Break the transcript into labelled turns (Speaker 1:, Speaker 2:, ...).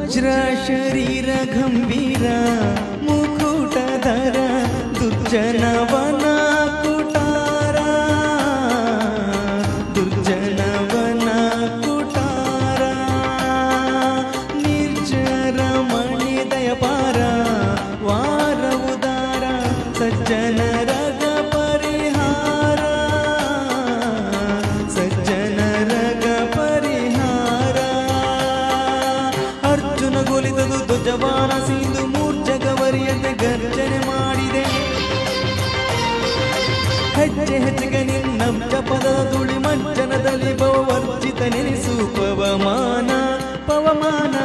Speaker 1: ವಜ್ರ ಶರೀರ ಗಂಭೀರ ಮುಕುಟಧರ ದುರ್ಜನವನ ಕುಟಾರ ದುರ್ಜನವನ ಕುಟಾರ ನಿರ್ಜರ ಮಣಿ ದಯಪಾರ ವಾರ ಉದಾರ ಸಜ್ಜನರಗ ಪರಿಹಾರ ಸಜ್ಜನರಗ ಪರಿಹಾರ ಅರ್ಜುನ ಗೋಲಿತದು ಧ್ವಜವಾನ ಸಿಂಧು ಮೂರ್ಜಗವರಿಯಂತೆ ಗರ್ಜನೆ ಮಾಡಿದೆ ಹೆಜ್ಜೆ ಹೆಜ್ಜೆಗೆ ನಿನ್ನ ಜಪದ ತುಳಿ ಮಂಚನದಲ್ಲಿ ಭವವರ್ಜಿತ ನೆನೆಸು ಪವಮಾನ ಪವಮಾನ